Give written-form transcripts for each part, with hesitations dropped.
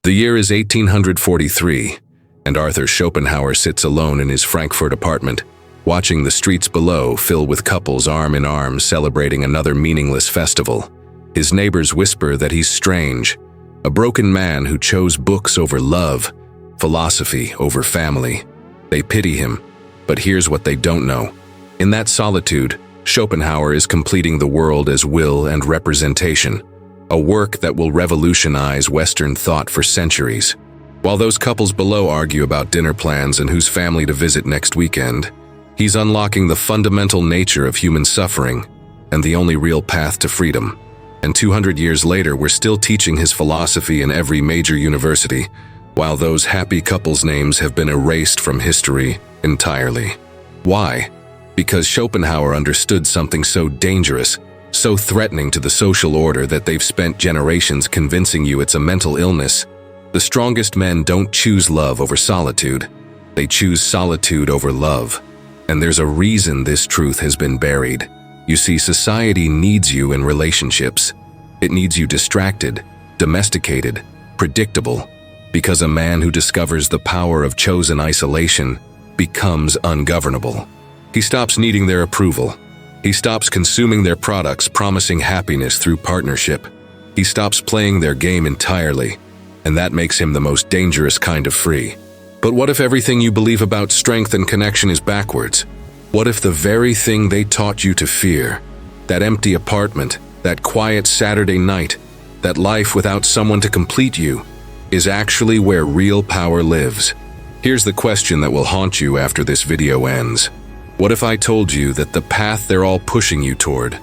The year is 1843, and Arthur Schopenhauer sits alone in his Frankfurt apartment, watching the streets below fill with couples arm in arm celebrating another meaningless festival. His neighbors whisper that he's strange, a broken man who chose books over love, philosophy over family. They pity him, but here's what they don't know. In that solitude, Schopenhauer is completing the world as will and representation, a work that will revolutionize Western thought for centuries. While those couples below argue about dinner plans and whose family to visit next weekend, he's unlocking the fundamental nature of human suffering and the only real path to freedom. And 200 years later, we're still teaching his philosophy in every major university, while those happy couples' names have been erased from history entirely. Why? Because Schopenhauer understood something so dangerous, so threatening to the social order that they've spent generations convincing you it's a mental illness. The strongest men don't choose love over solitude. They choose solitude over love. And there's a reason this truth has been buried. You see, society needs you in relationships. It needs you distracted, domesticated, predictable, because a man who discovers the power of chosen isolation becomes ungovernable. He stops needing their approval. He stops consuming their products promising happiness through partnership. He stops playing their game entirely, and that makes him the most dangerous kind of free. But what if everything you believe about strength and connection is backwards? What if the very thing they taught you to fear, that empty apartment, that quiet Saturday night, that life without someone to complete you, is actually where real power lives? Here's the question that will haunt you after this video ends. What if I told you that the path they're all pushing you toward,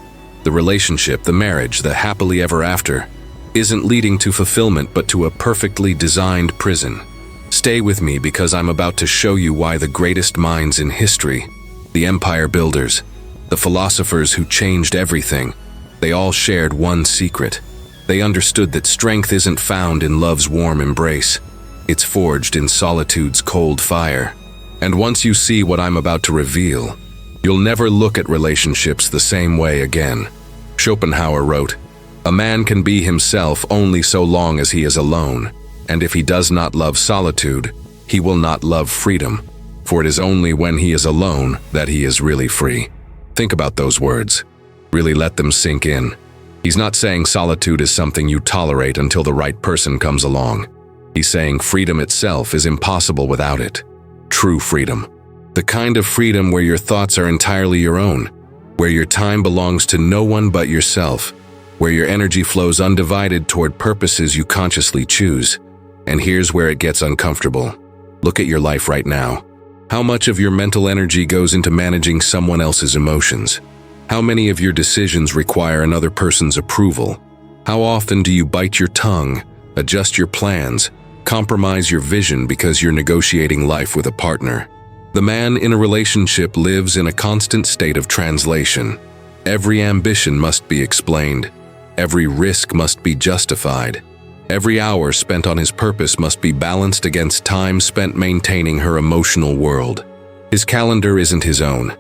the relationship, the marriage, the happily ever after, isn't leading to fulfillment but to a perfectly designed prison? Stay with me, because I'm about to show you why the greatest minds in history, the empire builders, the philosophers who changed everything, they all shared one secret. They understood that strength isn't found in love's warm embrace. It's forged in solitude's cold fire. And once you see what I'm about to reveal, you'll never look at relationships the same way again. Schopenhauer wrote, "A man can be himself only so long as he is alone, and if he does not love solitude, he will not love freedom. For it is only when he is alone that he is really free." Think about those words. Really let them sink in. He's not saying solitude is something you tolerate until the right person comes along. He's saying freedom itself is impossible without it. True freedom. The kind of freedom where your thoughts are entirely your own, where your time belongs to no one but yourself, where your energy flows undivided toward purposes you consciously choose. And here's where it gets uncomfortable. Look at your life right now. How much of your mental energy goes into managing someone else's emotions? How many of your decisions require another person's approval? How often do you bite your tongue, adjust your plans, compromise your vision because you're negotiating life with a partner? The man in a relationship lives in a constant state of translation. Every ambition must be explained. Every risk must be justified. Every hour spent on his purpose must be balanced against time spent maintaining her emotional world. His calendar isn't his own.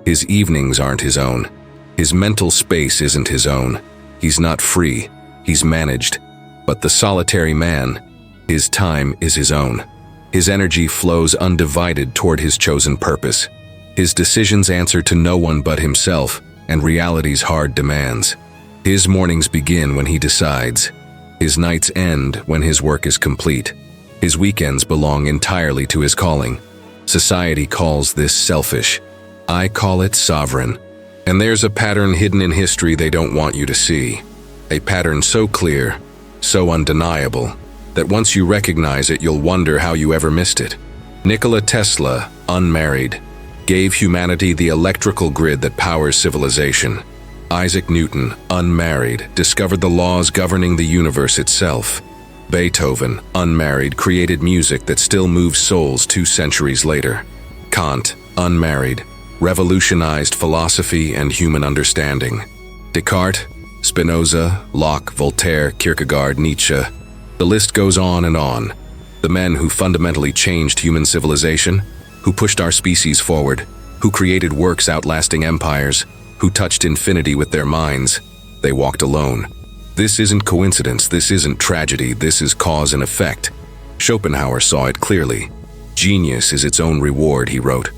His evenings aren't his own. His mental space isn't his own. He's not free. He's managed. But the solitary man, his time is his own. His energy flows undivided toward his chosen purpose. His decisions answer to no one but himself and reality's hard demands. His mornings begin when he decides. His nights end when his work is complete. His weekends belong entirely to his calling. Society calls this selfish. I call it sovereign. And there's a pattern hidden in history they don't want you to see. A pattern so clear, so undeniable, that once you recognize it, you'll wonder how you ever missed it. Nikola Tesla, unmarried, gave humanity the electrical grid that powers civilization. Isaac Newton, unmarried, discovered the laws governing the universe itself. Beethoven, unmarried, created music that still moves souls 2 centuries later. Kant, unmarried, revolutionized philosophy and human understanding. Descartes, Spinoza, Locke, Voltaire, Kierkegaard, Nietzsche. The list goes on and on. The men who fundamentally changed human civilization, who pushed our species forward, who created works outlasting empires, who touched infinity with their minds, they walked alone. This isn't coincidence, this isn't tragedy, this is cause and effect. Schopenhauer saw it clearly. Genius is its own reward, he wrote.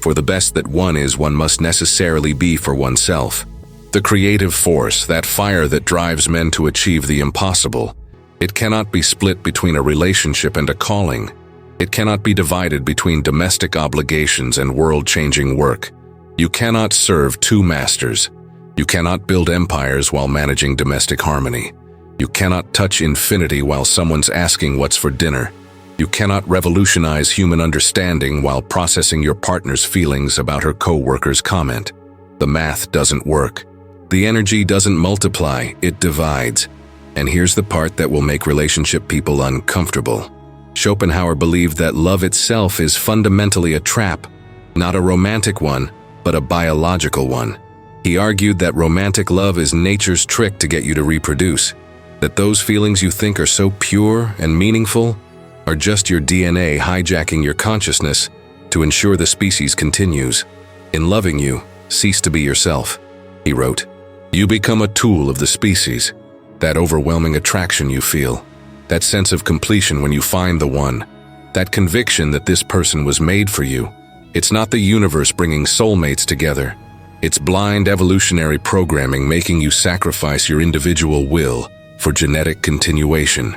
For the best that one is, one must necessarily be for oneself. The creative force, that fire that drives men to achieve the impossible, it cannot be split between a relationship and a calling. It cannot be divided between domestic obligations and world-changing work. You cannot serve two masters. You cannot build empires while managing domestic harmony. You cannot touch infinity while someone's asking what's for dinner. You cannot revolutionize human understanding while processing your partner's feelings about her co-worker's comment. The math doesn't work. The energy doesn't multiply, it divides. And here's the part that will make relationship people uncomfortable. Schopenhauer believed that love itself is fundamentally a trap, not a romantic one, but a biological one. He argued that romantic love is nature's trick to get you to reproduce, that those feelings you think are so pure and meaningful are just your DNA hijacking your consciousness to ensure the species continues. In loving you, cease to be yourself, he wrote. You become a tool of the species. That overwhelming attraction you feel, that sense of completion when you find the one, that conviction that this person was made for you. It's not the universe bringing soulmates together. It's blind evolutionary programming making you sacrifice your individual will for genetic continuation.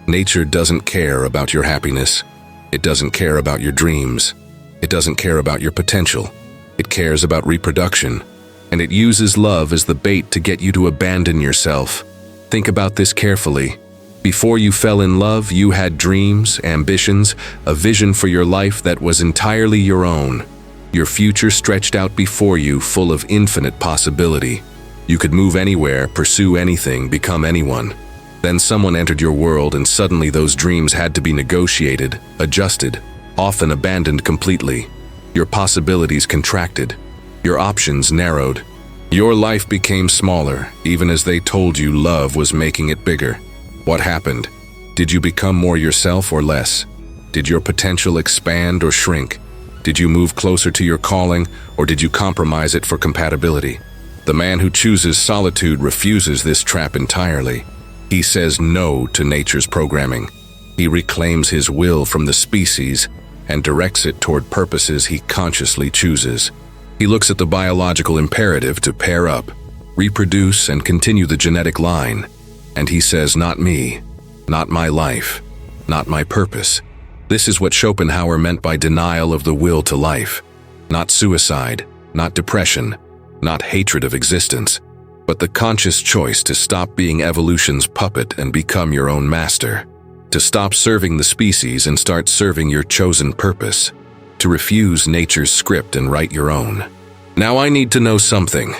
Nature doesn't care about your happiness. It doesn't care about your dreams. It doesn't care about your potential. It cares about reproduction. And it uses love as the bait to get you to abandon yourself. Think about this carefully. Before you fell in love, you had dreams, ambitions, a vision for your life that was entirely your own. Your future stretched out before you, full of infinite possibility. You could move anywhere, pursue anything, become anyone. Then someone entered your world and suddenly those dreams had to be negotiated, adjusted, often abandoned completely. Your possibilities contracted. Your options narrowed. Your life became smaller, even as they told you love was making it bigger. What happened? Did you become more yourself or less? Did your potential expand or shrink? Did you move closer to your calling, or did you compromise it for compatibility? The man who chooses solitude refuses this trap entirely. He says no to nature's programming. He reclaims his will from the species and directs it toward purposes he consciously chooses. He looks at the biological imperative to pair up, reproduce, and continue the genetic line. And he says, not me, not my life, not my purpose. This is what Schopenhauer meant by denial of the will to life. Not suicide, not depression, not hatred of existence, but the conscious choice to stop being evolution's puppet and become your own master. To stop serving the species and start serving your chosen purpose. To refuse nature's script and write your own. Now I need to know something,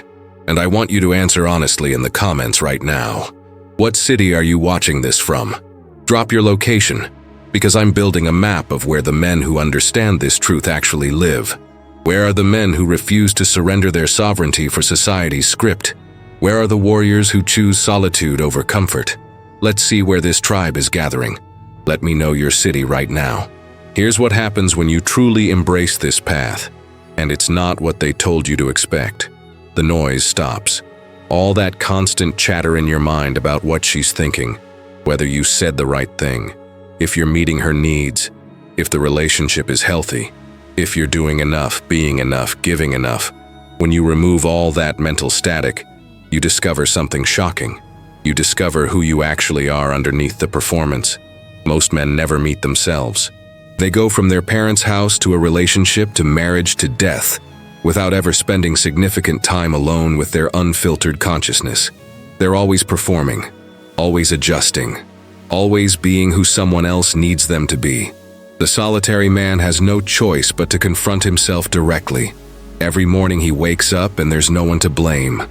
and I want you to answer honestly in the comments right now. What city are you watching this from? Drop your location, because I'm building a map of where the men who understand this truth actually live. Where are the men who refuse to surrender their sovereignty for society's script? Where are the warriors who choose solitude over comfort? Let's see where this tribe is gathering. Let me know your city right now. Here's what happens when you truly embrace this path, and it's not what they told you to expect. The noise stops. All that constant chatter in your mind about what she's thinking, whether you said the right thing, if you're meeting her needs, if the relationship is healthy, if you're doing enough, being enough, giving enough. When you remove all that mental static, you discover something shocking. You discover who you actually are underneath the performance. Most men never meet themselves. They go from their parents' house to a relationship to marriage to death, without ever spending significant time alone with their unfiltered consciousness. They're always performing, always adjusting, always being who someone else needs them to be. The solitary man has no choice but to confront himself directly. Every morning he wakes up and there's no one to blame,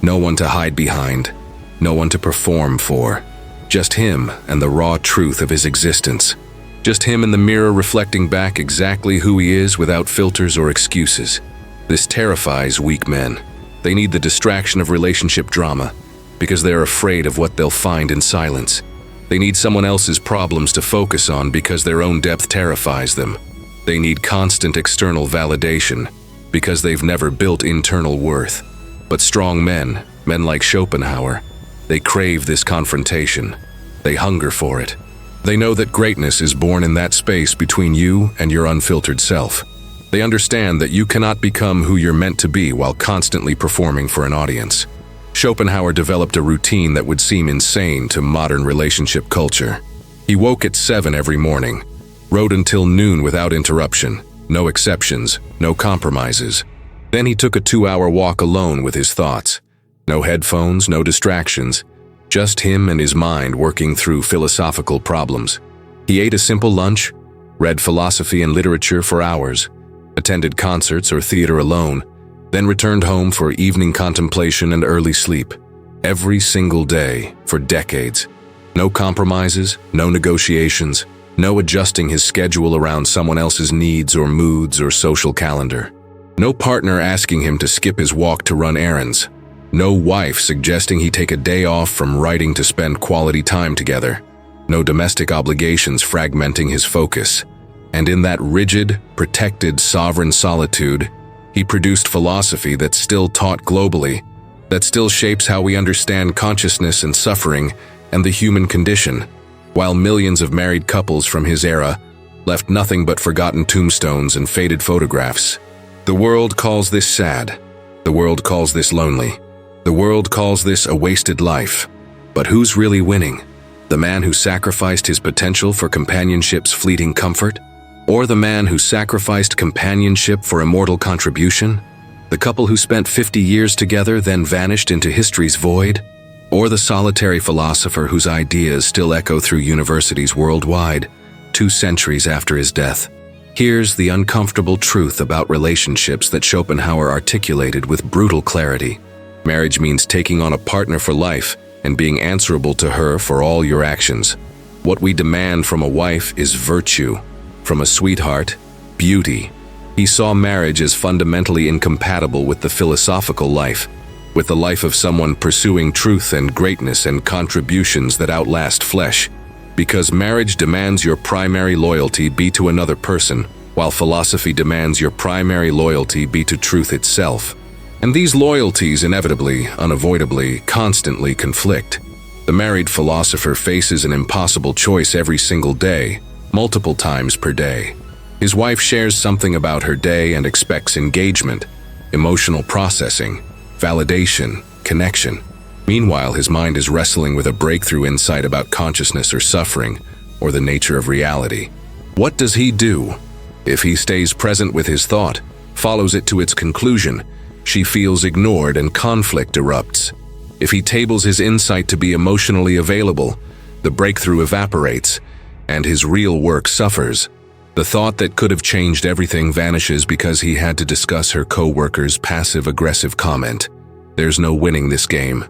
no one to hide behind, no one to perform for. Just him and the raw truth of his existence. Just him in the mirror reflecting back exactly who he is without filters or excuses. This terrifies weak men. They need the distraction of relationship drama because they're afraid of what they'll find in silence. They need someone else's problems to focus on because their own depth terrifies them. They need constant external validation because they've never built internal worth. But strong men like Schopenhauer, they crave this confrontation. They hunger for it. They know that greatness is born in that space between you and your unfiltered self. They understand that you cannot become who you're meant to be while constantly performing for an audience. Schopenhauer developed a routine that would seem insane to modern relationship culture. He woke at 7 every morning, wrote until noon without interruption, no exceptions, no compromises. Then he took a 2-hour walk alone with his thoughts. No headphones, no distractions, just him and his mind working through philosophical problems. He ate a simple lunch, read philosophy and literature for hours, attended concerts or theater alone, then returned home for evening contemplation and early sleep. Every single day, for decades. No compromises, no negotiations, no adjusting his schedule around someone else's needs or moods or social calendar. No partner asking him to skip his walk to run errands. No wife suggesting he take a day off from writing to spend quality time together. No domestic obligations fragmenting his focus. And in that rigid, protected, sovereign solitude, he produced philosophy that's still taught globally, that still shapes how we understand consciousness and suffering and the human condition, while millions of married couples from his era left nothing but forgotten tombstones and faded photographs. The world calls this sad. The world calls this lonely. The world calls this a wasted life. But who's really winning? The man who sacrificed his potential for companionship's fleeting comfort? Or the man who sacrificed companionship for immortal contribution? The couple who spent 50 years together then vanished into history's void? Or the solitary philosopher whose ideas still echo through universities worldwide, 2 centuries after his death? Here's the uncomfortable truth about relationships that Schopenhauer articulated with brutal clarity. Marriage means taking on a partner for life and being answerable to her for all your actions. What we demand from a wife is virtue. From a sweetheart, beauty. He saw marriage as fundamentally incompatible with the philosophical life, with the life of someone pursuing truth and greatness and contributions that outlast flesh. Because marriage demands your primary loyalty be to another person, while philosophy demands your primary loyalty be to truth itself. And these loyalties inevitably, unavoidably, constantly conflict. The married philosopher faces an impossible choice every single day, multiple times per day. His wife shares something about her day and expects engagement, emotional processing, validation, connection. Meanwhile, his mind is wrestling with a breakthrough insight about consciousness or suffering, or the nature of reality. What does he do? If he stays present with his thought, follows it to its conclusion, she feels ignored and conflict erupts. If he tables his insight to be emotionally available, the breakthrough evaporates, and his real work suffers. The thought that could have changed everything vanishes because he had to discuss her co-worker's passive-aggressive comment. There's no winning this game.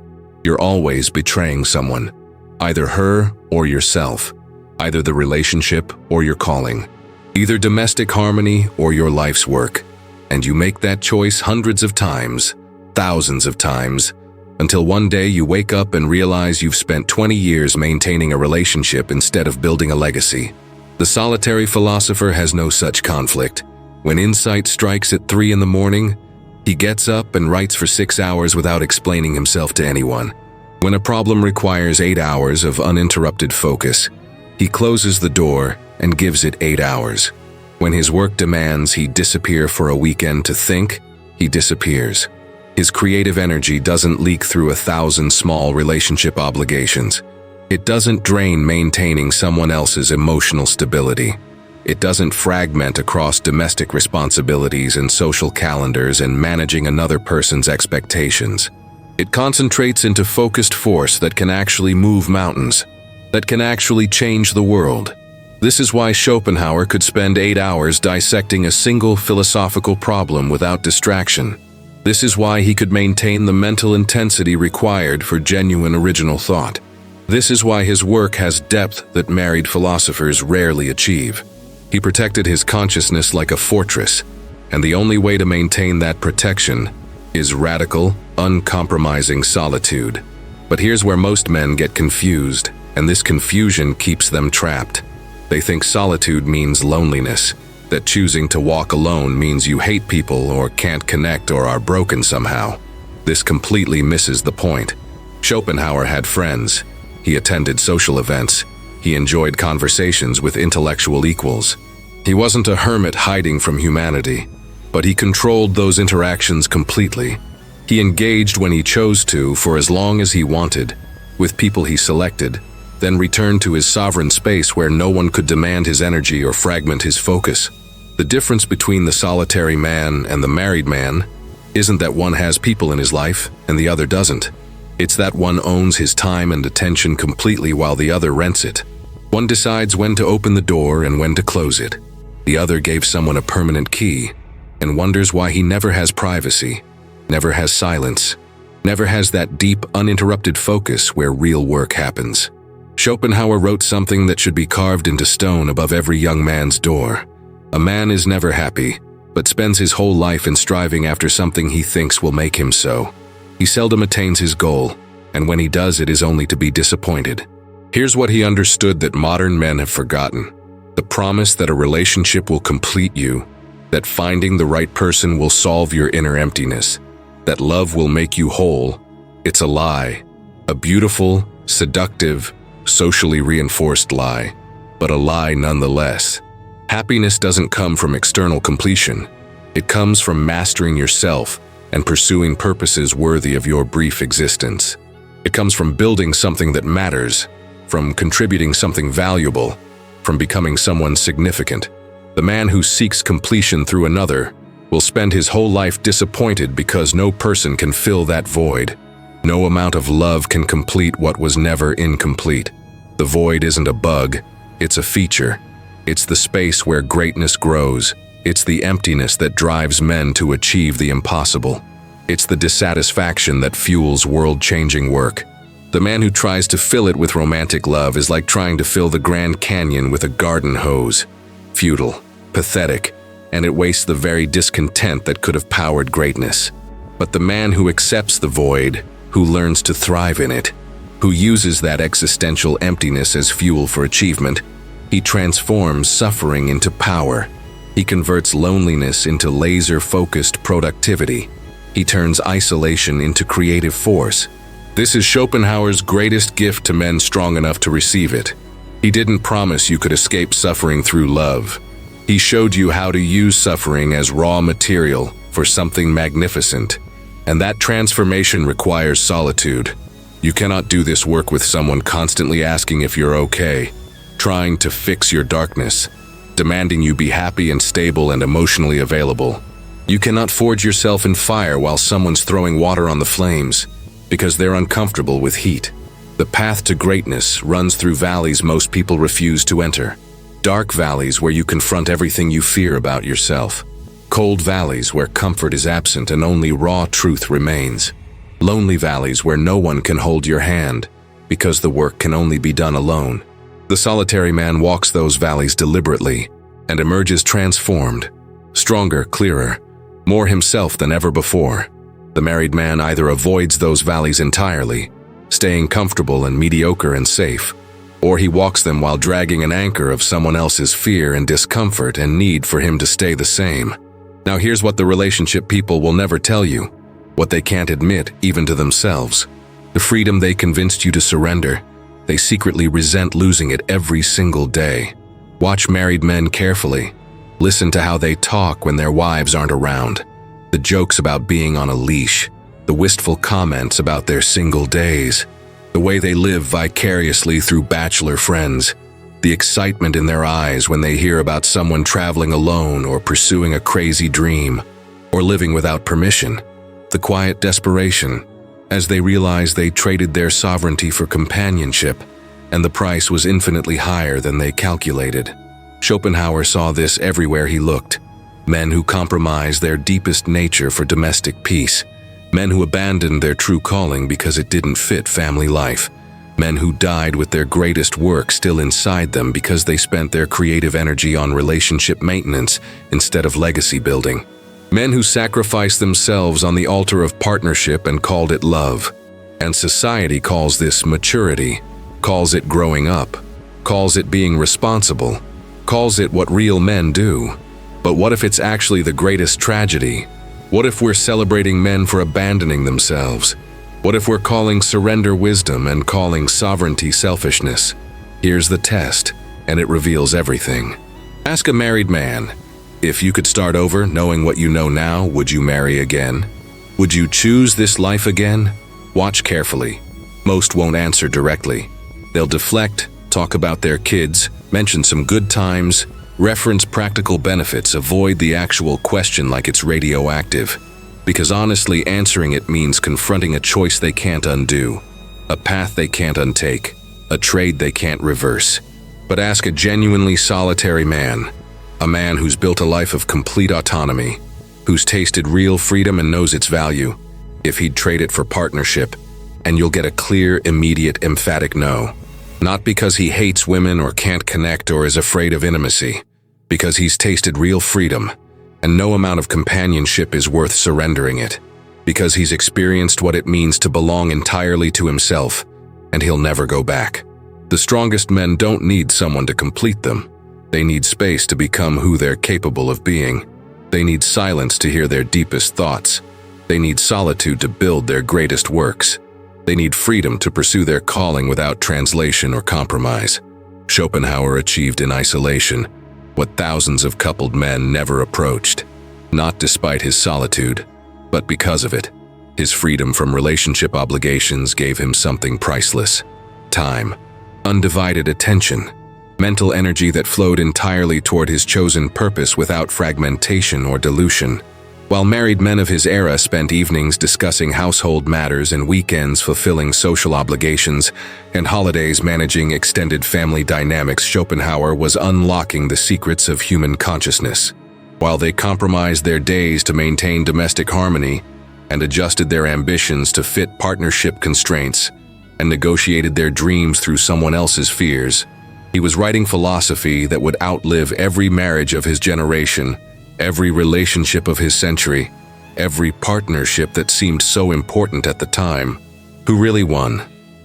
You're always betraying someone, either her or yourself, either the relationship or your calling, either domestic harmony or your life's work. And you make that choice hundreds of times, thousands of times, until one day you wake up and realize you've spent 20 years maintaining a relationship instead of building a legacy. The solitary philosopher has no such conflict. When insight strikes at 3 in the morning, he gets up and writes for 6 hours without explaining himself to anyone. When a problem requires 8 hours of uninterrupted focus, he closes the door and gives it 8 hours. When his work demands he disappear for a weekend to think, he disappears. His creative energy doesn't leak through 1,000 small relationship obligations. It doesn't drain maintaining someone else's emotional stability. It doesn't fragment across domestic responsibilities and social calendars and managing another person's expectations. It concentrates into focused force that can actually move mountains, that can actually change the world. This is why Schopenhauer could spend 8 hours dissecting a single philosophical problem without distraction. This is why he could maintain the mental intensity required for genuine original thought. This is why his work has depth that married philosophers rarely achieve. He protected his consciousness like a fortress, and the only way to maintain that protection is radical, uncompromising solitude. But here's where most men get confused, and this confusion keeps them trapped. They think solitude means loneliness, that choosing to walk alone means you hate people or can't connect or are broken somehow. This completely misses the point. Schopenhauer had friends. He attended social events. He enjoyed conversations with intellectual equals. He wasn't a hermit hiding from humanity, but he controlled those interactions completely. He engaged when he chose to for as long as he wanted, with people he selected, then returned to his sovereign space where no one could demand his energy or fragment his focus. The difference between the solitary man and the married man isn't that one has people in his life and the other doesn't. It's that one owns his time and attention completely while the other rents it. One decides when to open the door and when to close it. The other gave someone a permanent key and wonders why he never has privacy, never has silence, never has that deep, uninterrupted focus where real work happens. Schopenhauer wrote something that should be carved into stone above every young man's door. A man is never happy, but spends his whole life in striving after something he thinks will make him so. He seldom attains his goal, and when he does, it is only to be disappointed. Here's what he understood that modern men have forgotten: the promise that a relationship will complete you, that finding the right person will solve your inner emptiness, that love will make you whole. It's a lie, a beautiful, seductive, socially reinforced lie, but a lie nonetheless. Happiness doesn't come from external completion. It comes from mastering yourself and pursuing purposes worthy of your brief existence. It comes from building something that matters, from contributing something valuable, from becoming someone significant. The man who seeks completion through another will spend his whole life disappointed because no person can fill that void. No amount of love can complete what was never incomplete. The void isn't a bug, it's a feature. It's the space where greatness grows. It's the emptiness that drives men to achieve the impossible. It's the dissatisfaction that fuels world-changing work. The man who tries to fill it with romantic love is like trying to fill the Grand Canyon with a garden hose. Futile, pathetic, and it wastes the very discontent that could have powered greatness. But the man who accepts the void, who learns to thrive in it, who uses that existential emptiness as fuel for achievement, he transforms suffering into power. He converts loneliness into laser-focused productivity. He turns isolation into creative force. This is Schopenhauer's greatest gift to men strong enough to receive it. He didn't promise you could escape suffering through love. He showed you how to use suffering as raw material for something magnificent. And that transformation requires solitude. You cannot do this work with someone constantly asking if you're okay, trying to fix your darkness, demanding you be happy and stable and emotionally available. You cannot forge yourself in fire while someone's throwing water on the flames, because they're uncomfortable with heat. The path to greatness runs through valleys most people refuse to enter. Dark valleys where you confront everything you fear about yourself. Cold valleys where comfort is absent and only raw truth remains. Lonely valleys where no one can hold your hand, because the work can only be done alone. The solitary man walks those valleys deliberately and emerges transformed, stronger, clearer, more himself than ever before. The married man either avoids those valleys entirely, staying comfortable and mediocre and safe, or he walks them while dragging an anchor of someone else's fear and discomfort and need for him to stay the same. Now here's what the relationship people will never tell you, what they can't admit even to themselves. The freedom they convinced you to surrender, they secretly resent losing it every single day. Watch married men carefully. Listen to how they talk when their wives aren't around. The jokes about being on a leash, the wistful comments about their single days, the way they live vicariously through bachelor friends, the excitement in their eyes when they hear about someone traveling alone or pursuing a crazy dream, or living without permission, the quiet desperation as they realize they traded their sovereignty for companionship, and the price was infinitely higher than they calculated. Schopenhauer saw this everywhere he looked. Men who compromised their deepest nature for domestic peace. Men who abandoned their true calling because it didn't fit family life. Men who died with their greatest work still inside them because they spent their creative energy on relationship maintenance instead of legacy building. Men who sacrificed themselves on the altar of partnership and called it love. And society calls this maturity, calls it growing up, calls it being responsible, calls it what real men do. But what if it's actually the greatest tragedy? What if we're celebrating men for abandoning themselves? What if we're calling surrender wisdom and calling sovereignty selfishness? Here's the test, and it reveals everything. Ask a married man, if you could start over knowing what you know now, would you marry again? Would you choose this life again? Watch carefully. Most won't answer directly. They'll deflect, talk about their kids, mention some good times, reference practical benefits, avoid the actual question like it's radioactive. Because honestly, answering it means confronting a choice they can't undo, a path they can't untake, a trade they can't reverse. But ask a genuinely solitary man, a man who's built a life of complete autonomy, who's tasted real freedom and knows its value, if he'd trade it for partnership, and you'll get a clear, immediate, emphatic no. Not because he hates women or can't connect or is afraid of intimacy, because he's tasted real freedom, and no amount of companionship is worth surrendering it, because he's experienced what it means to belong entirely to himself, and he'll never go back. The strongest men don't need someone to complete them. They need space to become who they're capable of being. They need silence to hear their deepest thoughts. They need solitude to build their greatest works. They need freedom to pursue their calling without translation or compromise. Schopenhauer achieved in isolation what thousands of coupled men never approached, not despite his solitude, but because of it. His freedom from relationship obligations gave him something priceless: time, undivided attention, mental energy that flowed entirely toward his chosen purpose without fragmentation or dilution. While married men of his era spent evenings discussing household matters and weekends fulfilling social obligations and holidays managing extended family dynamics, Schopenhauer was unlocking the secrets of human consciousness. While they compromised their days to maintain domestic harmony and adjusted their ambitions to fit partnership constraints and negotiated their dreams through someone else's fears, he was writing philosophy that would outlive every marriage of his generation, every relationship of his century, every partnership that seemed so important at the time. Who really won?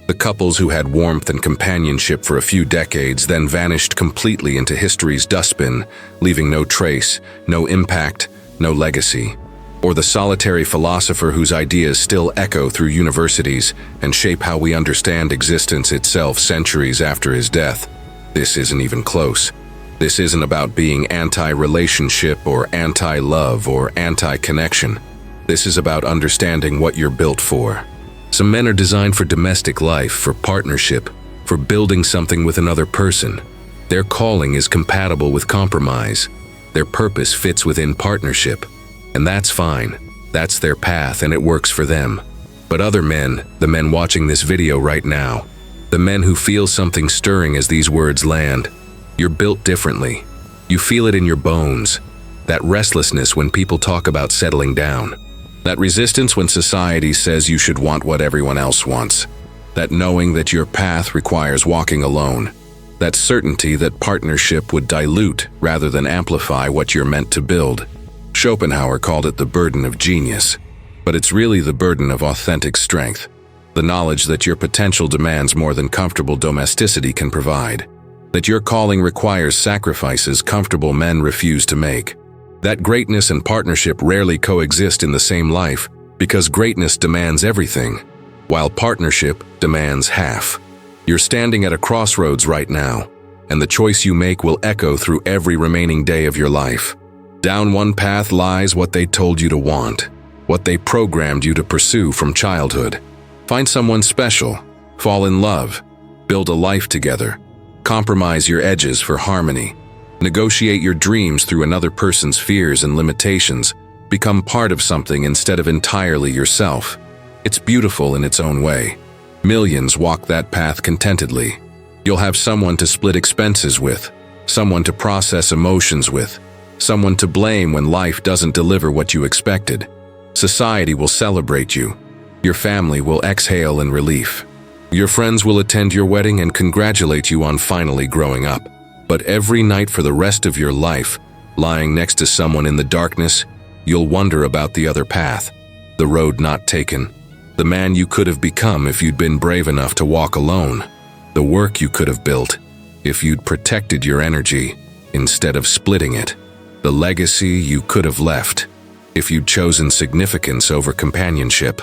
The couples who had warmth and companionship for a few decades, then vanished completely into history's dustbin, leaving no trace, no impact, no legacy. Or the solitary philosopher whose ideas still echo through universities and shape how we understand existence itself centuries after his death. This isn't even close. This isn't about being anti-relationship or anti-love or anti-connection. This is about understanding what you're built for. Some men are designed for domestic life, for partnership, for building something with another person. Their calling is compatible with compromise. Their purpose fits within partnership. And that's fine. That's their path and it works for them. But other men, the men watching this video right now, the men who feel something stirring as these words land, you're built differently. You feel it in your bones. That restlessness when people talk about settling down. That resistance when society says you should want what everyone else wants. That knowing that your path requires walking alone. That certainty that partnership would dilute rather than amplify what you're meant to build. Schopenhauer called it the burden of genius, but it's really the burden of authentic strength. The knowledge that your potential demands more than comfortable domesticity can provide. That your calling requires sacrifices comfortable men refuse to make. That greatness and partnership rarely coexist in the same life because greatness demands everything, while partnership demands half. You're standing at a crossroads right now, and the choice you make will echo through every remaining day of your life. Down one path lies what they told you to want, what they programmed you to pursue from childhood. Find someone special, fall in love, build a life together. Compromise your edges for harmony. Negotiate your dreams through another person's fears and limitations. Become part of something instead of entirely yourself. It's beautiful in its own way. Millions walk that path contentedly. You'll have someone to split expenses with, someone to process emotions with, someone to blame when life doesn't deliver what you expected. Society will celebrate you. Your family will exhale in relief. Your friends will attend your wedding and congratulate you on finally growing up. But every night for the rest of your life, lying next to someone in the darkness, you'll wonder about the other path, the road not taken, the man you could have become if you'd been brave enough to walk alone, the work you could have built if you'd protected your energy instead of splitting it, the legacy you could have left if you'd chosen significance over companionship.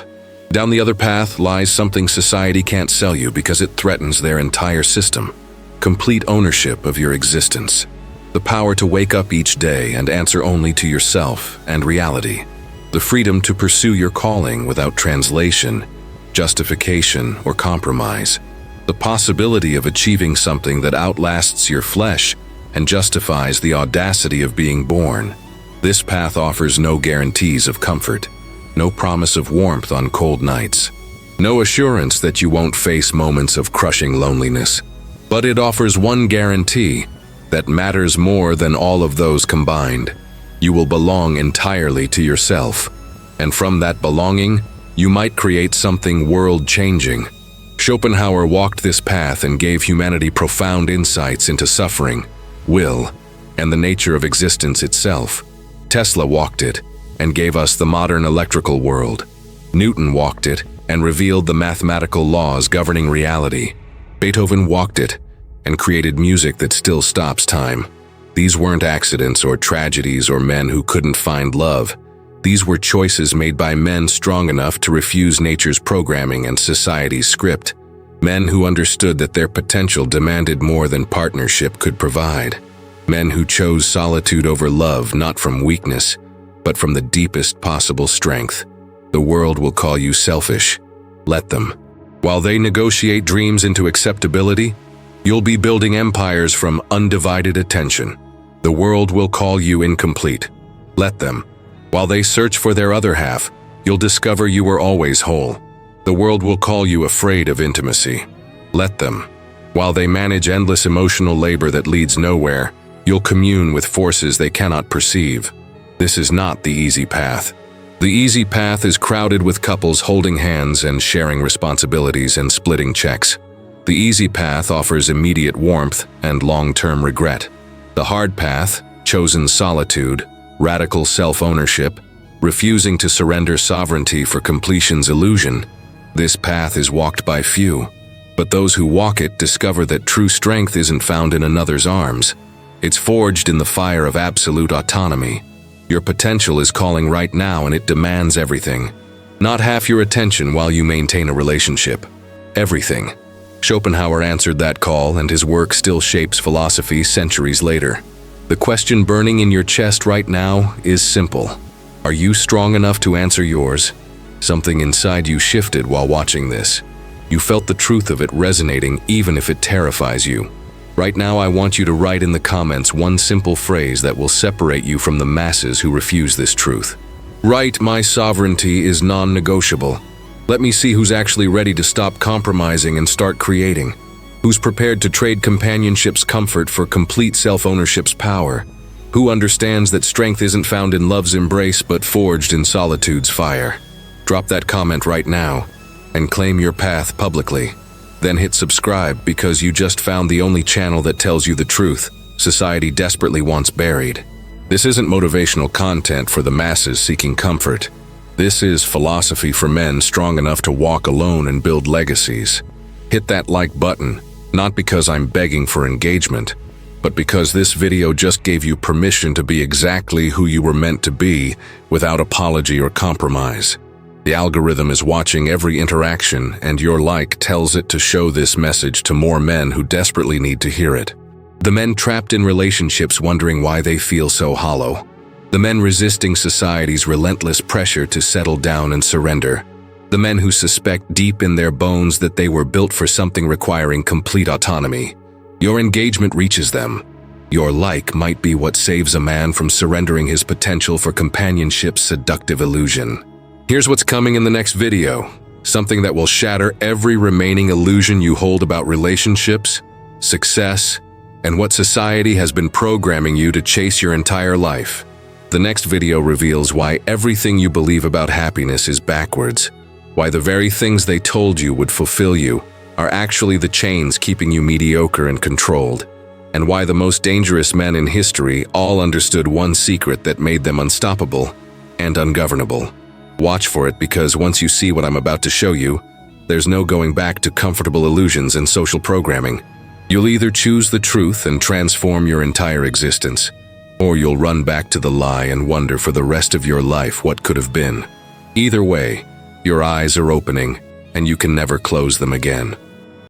Down the other path lies something society can't sell you because it threatens their entire system. complete ownership of your existence, the power to wake up each day and answer only to yourself and reality, the freedom to pursue your calling without translation, justification, or compromise, the possibility of achieving something that outlasts your flesh and justifies the audacity of being born. This path offers no guarantees of comfort, no promise of warmth on cold nights, no assurance that you won't face moments of crushing loneliness. But it offers one guarantee that matters more than all of those combined. You will belong entirely to yourself, and from that belonging, you might create something world-changing. Schopenhauer walked this path and gave humanity profound insights into suffering, will, and the nature of existence itself. Tesla walked it and gave us the modern electrical world. Newton walked it and revealed the mathematical laws governing reality. Beethoven walked it and created music that still stops time. These weren't accidents or tragedies or men who couldn't find love. These were choices made by men strong enough to refuse nature's programming and society's script. Men who understood that their potential demanded more than partnership could provide. Men who chose solitude over love not from weakness, but from the deepest possible strength. The world will call you selfish. Let them. While they negotiate dreams into acceptability, you'll be building empires from undivided attention. The world will call you incomplete. Let them. While they search for their other half, you'll discover you were always whole. The world will call you afraid of intimacy. Let them. While they manage endless emotional labor that leads nowhere, you'll commune with forces they cannot perceive. This is not the easy path. The easy path is crowded with couples holding hands and sharing responsibilities and splitting checks. The easy path offers immediate warmth and long-term regret. The hard path, chosen solitude, radical self-ownership, refusing to surrender sovereignty for completion's illusion. This path is walked by few, but those who walk it discover that true strength isn't found in another's arms. It's forged in the fire of absolute autonomy. Your potential is calling right now and it demands everything. Not half your attention while you maintain a relationship. Everything. Schopenhauer answered that call, and his work still shapes philosophy centuries later. The question burning in your chest right now is simple. Are you strong enough to answer yours? Something inside you shifted while watching this. You felt the truth of it resonating even if it terrifies you. Right now I want you to write in the comments one simple phrase that will separate you from the masses who refuse this truth. Write, "My sovereignty is non-negotiable." Let me see who's actually ready to stop compromising and start creating. Who's prepared to trade companionship's comfort for complete self-ownership's power? Who understands that strength isn't found in love's embrace but forged in solitude's fire? Drop that comment right now and claim your path publicly. Then hit subscribe because you just found the only channel that tells you the truth society desperately wants buried. This isn't motivational content for the masses seeking comfort. This is philosophy for men strong enough to walk alone and build legacies. Hit that like button, not because I'm begging for engagement, but because this video just gave you permission to be exactly who you were meant to be without apology or compromise. The algorithm is watching every interaction, and your like tells it to show this message to more men who desperately need to hear it. The men trapped in relationships wondering why they feel so hollow. The men resisting society's relentless pressure to settle down and surrender. The men who suspect deep in their bones that they were built for something requiring complete autonomy. Your engagement reaches them. Your like might be what saves a man from surrendering his potential for companionship's seductive illusion. Here's what's coming in the next video. Something that will shatter every remaining illusion you hold about relationships, success, and what society has been programming you to chase your entire life. The next video reveals why everything you believe about happiness is backwards. Why the very things they told you would fulfill you are actually the chains keeping you mediocre and controlled. And why the most dangerous men in history all understood one secret that made them unstoppable and ungovernable. Watch for it, because once you see what I'm about to show you, there's no going back to comfortable illusions and social programming. You'll either choose the truth and transform your entire existence, or you'll run back to the lie and wonder for the rest of your life what could have been. Either way, your eyes are opening, and you can never close them again.